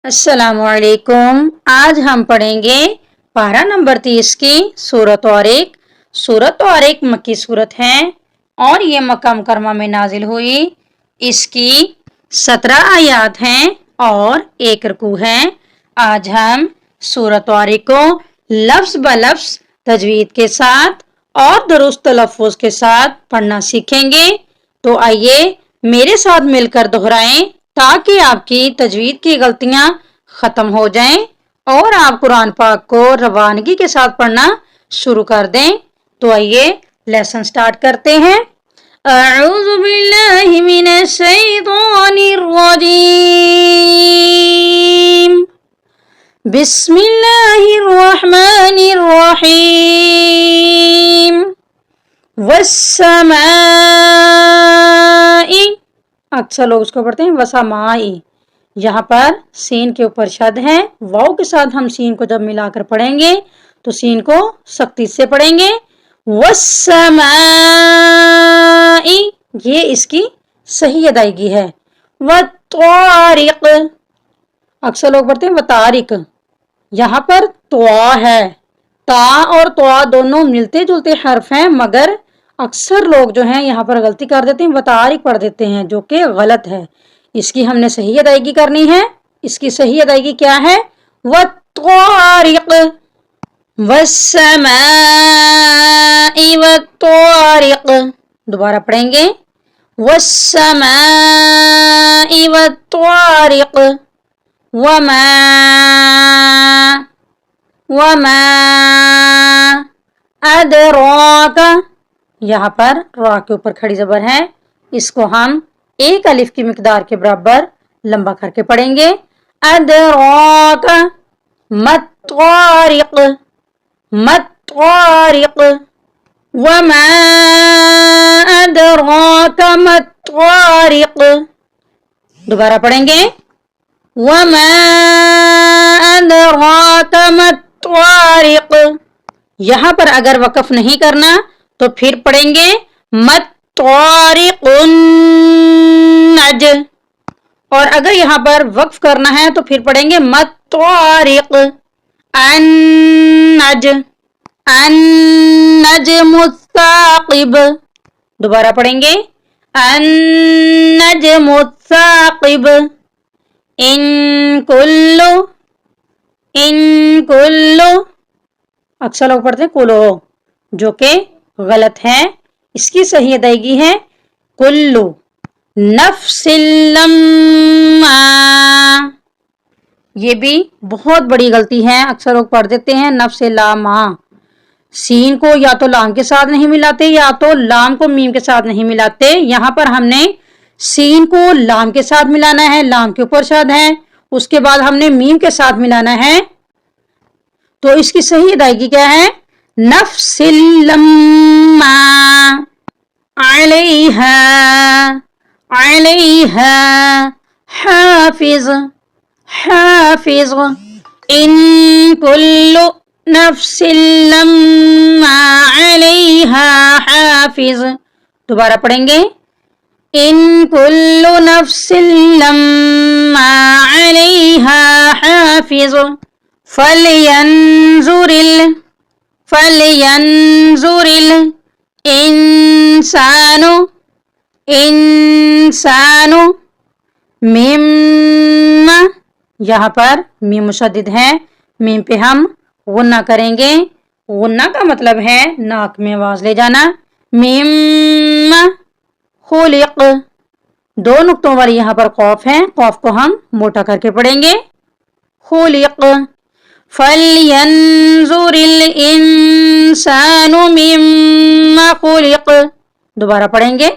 अस्सलाम वालेकुम। आज हम पढ़ेंगे पारा नंबर 30 की सूरत तारिक। सूरत तारिक मक्की सूरत है और ये मक्का मुकरमा में नाजिल हुई। इसकी 17 आयात हैं और 1 रुकू है। आज हम सूरत तारिक को लफ्ज ब लफ्ज तजवीद के साथ और दुरुस्त तलफ़्फ़ुज़ के साथ पढ़ना सीखेंगे। तो आइए मेरे साथ मिलकर दोहराएं ताकि आपकी तजवीद की गलतियां खत्म हो जाएं और आप कुरान पाक को रवानगी के साथ पढ़ना शुरू कर दें। तो आइए लेसन स्टार्ट करते हैं। अऊज़ु बिल्लाहि मिनश शैतानिर रजीम। बिस्मिल्लाहिर रहमानिर रहीम। वस्समाई, अक्सर लोग उसको पढ़ते हैं वसमाई। यहाँ पर सीन के ऊपर शद है। वाव के साथ हम सीन को जब मिलाकर पढ़ेंगे तो सीन को सख्ती से पढ़ेंगे। वस्समाई, ये इसकी सही अदायगी है। वत्तारिक, अक्सर लोग पढ़ते हैं वतारिक। यहाँ पर त्वा है। ता और त्वा दोनों मिलते जुलते हर्फ हैं, मगर अक्सर लोग जो हैं यहाँ पर गलती कर देते हैं, वतारिक पढ़ देते हैं, जो कि गलत है। इसकी हमने सही अदायगी करनी है। इसकी सही अदायगी क्या है? वत्तारिक, वस्समाई वत्तारिक। दोबारा पढ़ेंगे। वस्समाई वत्तारिक। वमा अदराका, यहाँ पर रा के ऊपर खड़ी जबर है। इसको हम एक अलिफ की मिकदार के बराबर लंबा करके पढ़ेंगे। अदराका मत्तारिक, मत्तारिक। वमा अदराका मत्तारिक। दोबारा पढ़ेंगे। वमा अदराका मत्तारिक। यहाँ पर अगर वक़फ़ नहीं करना तो फिर पढ़ेंगे मत्तारिकुन नज, और अगर यहाँ पर वक्फ करना है तो फिर पढ़ेंगे मत्तारिक अन्नज, अन्नज मुस्ताकिब। दोबारा पढ़ेंगे अन्नज मुस्ताकिब। इन कुल्लु, अक्सर लोग पढ़ते हैं कुलो, जो कि गलत है। इसकी सही अदायगी है कुल्लु। नफ्सिल्लम्मा, ये भी बहुत बड़ी गलती है। अक्सर लोग पढ़ देते हैं नफ्सिल्लामा। सीन को या तो लाम के साथ नहीं मिलाते या तो लाम को मीम के साथ नहीं मिलाते। यहाँ पर हमने सीन को लाम के साथ मिलाना है, लाम के ऊपर शद है, उसके बाद हमने मीम के साथ मिलाना है। तो इसकी सही अदायगी क्या है? नफ्सिल्लम्मा अलैहा, अलैहा हाफिज, हाफिज। इन कुल्लु नफ्सिल्लम्मा अलैहा हाफिज। दोबारा पढ़ेंगे। इन कुल्लु नफ्सिल्लम्मा अलैहा हाफिज। फलयंजुरिल इंसानु, इंसानु मिम्मा, यहाँ पर मीम मुशद्दिद है। मीम पे हम गुन्ना करेंगे। गुन्ना का मतलब है नाक में आवाज ले जाना। मिम्मा खुलिक, 2 नुक्तों वाली यहाँ पर खौफ है, खौफ को हम मोटा करके पढ़ेंगे। खुलिक। फलयंजुरिल इंसानु मिम्मा खुलिक। दोबारा पढ़ेंगे।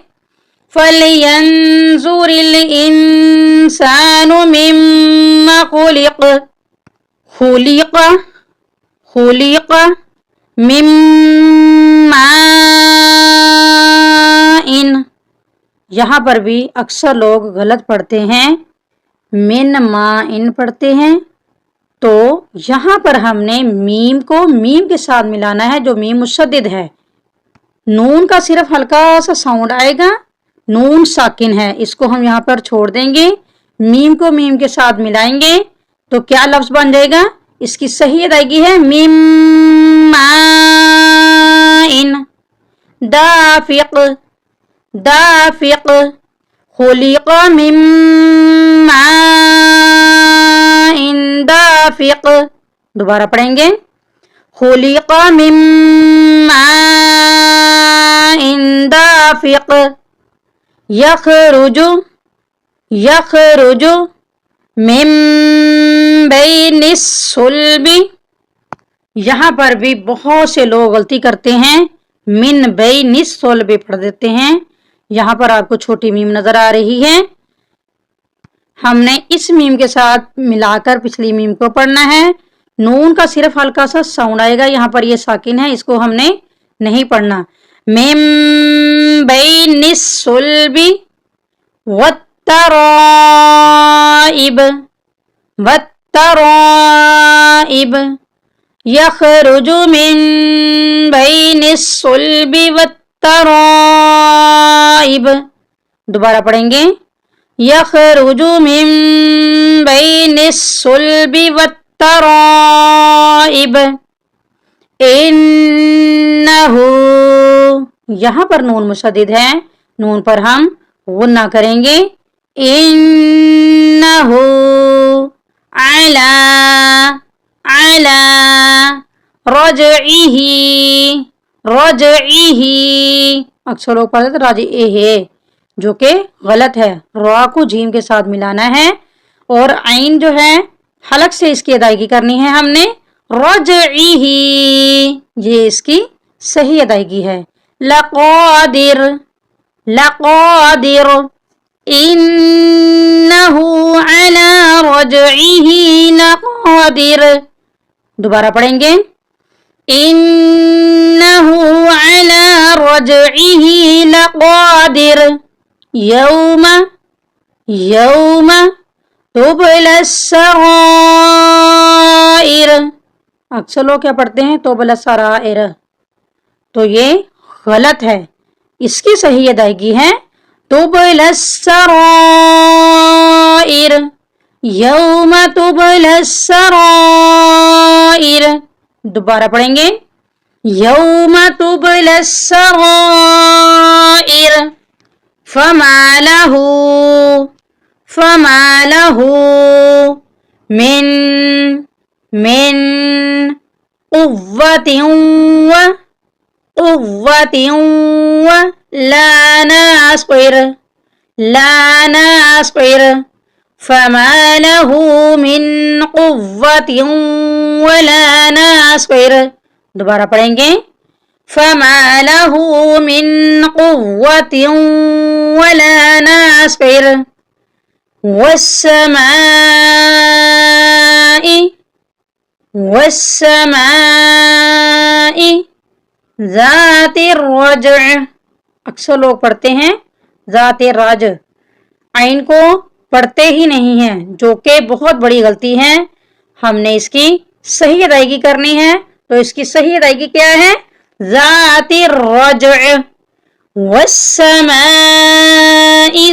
फलयंजुरिल इंसानु मिम्मा खुलिक। खुलिक, खुलिक मिम्मा इन। यहाँ पर भी अक्सर लोग गलत पढ़ते हैं, मिन मा इन पढ़ते हैं। तो यहाँ पर हमने मीम को मीम के साथ मिलाना है, जो मीम मुशद्दिद है। नून का सिर्फ हल्का सा साउंड आएगा, नून साकिन है, इसको हम यहाँ पर छोड़ देंगे। मीम को मीम के साथ मिलाएंगे तो क्या लफ्ज बन जाएगा? इसकी सही अदायगी है मिम माइन दाफिक दाफिक खुलिक मिम माइन दाफिक। दोबारा पढ़ेंगे खुलिक मिम माइन दाफिक यखरुजु यखरुजु मिन बैनिस सुल्बी। यहाँ पर भी बहुत से लोग गलती करते हैं, मिन बैनिस सुल्बी पढ़ देते हैं। यहाँ पर आपको छोटी मीम नजर आ रही है, हमने इस मीम के साथ मिलाकर पिछली मीम को पढ़ना है। नून का सिर्फ हल्का सा साउंड आएगा, यहाँ पर ये साकिन है, इसको हमने नहीं पढ़ना। मिम बैनिस सुल्बी वत्तराइब वत्तराइब यखरुजु मिन बैनिस सुल्बी वत्तराइब। दोबारा पढ़ेंगे यखरुजु मिन बैनिस सुल्बी वत्तराइब इन्नहु। यहाँ पर नून मुशद्दिद है, नून पर हम गुन्ना करेंगे। इन्नहु अला अला रजइही रजइही। अक्सर लोग पढ़ते राजी है, जो कि गलत है। रा को जीम के साथ मिलाना है और आइन जो है हलक से इसकी अदायगी करनी है हमने। रजइही ये इसकी सही अदायगी है। लक़ादिर लक़ादिर इन्नहु अला रजइही लक़ादिर। दोबारा पढ़ेंगे इन्नहु अला रजइही लक़ादिर यौम यौम तुबला सराइर। अक्सर लोग क्या पढ़ते हैं तुबला सराइर, तो ये गलत है। इसकी सही अदायगी है तुबला सराइर यौम तुबला सराइर। दोबारा पढ़ेंगे यौम तुबला सराइर फमालहु फमालहु मिन मिन कुव्वतिन व ला नास्बिर फमालहु मिन कुव्वतिन व ला नास्बिर। दोबारा पढ़ेंगे फमालहु मिन कुव्वतिन व ला नास्बिर वस्समाई ज़ातिर रज। अक्सर लोग पढ़ते हैं ज़ातिर रज, आइन को पढ़ते ही नहीं है, जो कि बहुत बड़ी गलती है। हमने इसकी सही अदायगी करनी है, तो इसकी सही अदायगी क्या है? ज़ातिर रज वस्समाई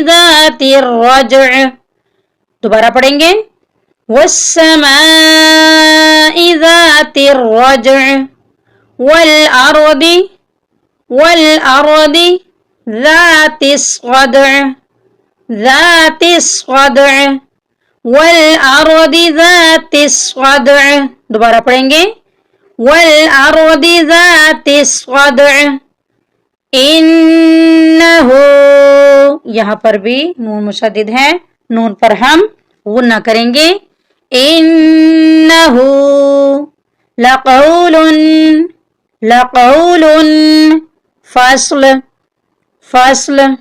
ज़ातिर रज। दोबारा पढ़ेंगे वस्समाई ज़ातिर रज वल अरदी ज़ातिस क़द्र वल अरदी ज़ातिस क़द्र। दोबारा पढ़ेंगे वल अरदी ज़ातिस क़द्र इन्नहु। यहाँ पर भी नून मुशद्दिद है, नून पर हम गुन्ना करेंगे। इन्नहु लक़ौलुन लक़ौलुन फ़स्ल फ़स्ल।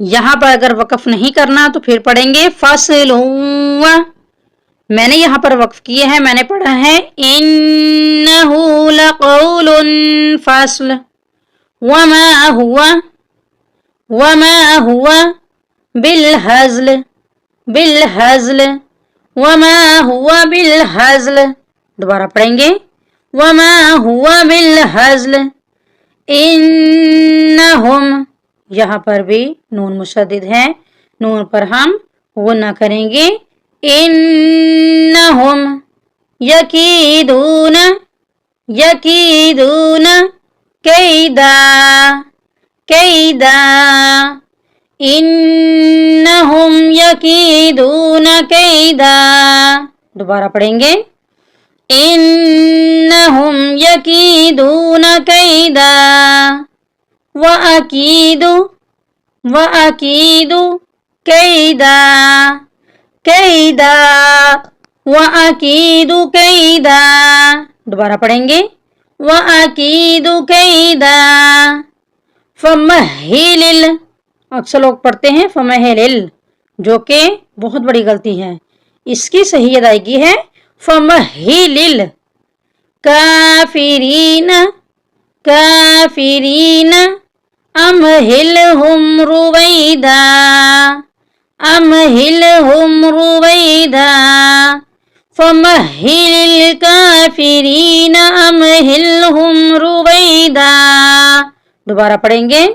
यहाँ पर अगर वक़्फ़ नहीं करना तो फिर पढ़ेंगे फ़स्लुन। मैंने यहाँ पर वक़्फ़ किए हैं, मैंने पढ़ा है इन्नहु लक़ौलुन फ़स्ल वमा हुआ बिलहज़्ल वमा हुआ बिलहज़्ल। दोबारा पढ़ेंगे वमा हुआ बिलहज़्ल इन्नहुम। यहाँ पर भी नून मुशद्दिद है, नून पर हम गुन्ना करेंगे। इन्नहुम यकीदून यकीदून कैदा कैदा इन्नहुम यकीदून कैदा। दोबारा पढ़ेंगे। इन्नहुम यकीदून कैदा व अकीदु कैदा कैदा व अकीदु कैदा। दोबारा पढ़ेंगे। व अकीदु कैदा फमहिलिल। अक्सर लोग पढ़ते हैं फमहिलिल, जो कि बहुत बड़ी गलती है। इसकी सही अदायगी है फमहिलिल। काफिरीन काफिरीन अमहिलहुम रुवैदा अमहिलहुम रुवैदा फमहिलिल काफिरीन अमहिलहुम रुवैदा। दोबारा पढ़ेंगे।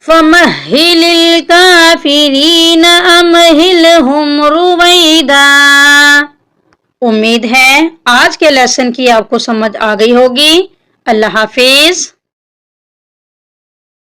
फमहिलिल काफिरीन अमहिलहुम रुवैदा। उम्मीद है आज के लेसन की आपको समझ आ गई होगी। अल्लाह हाफिज।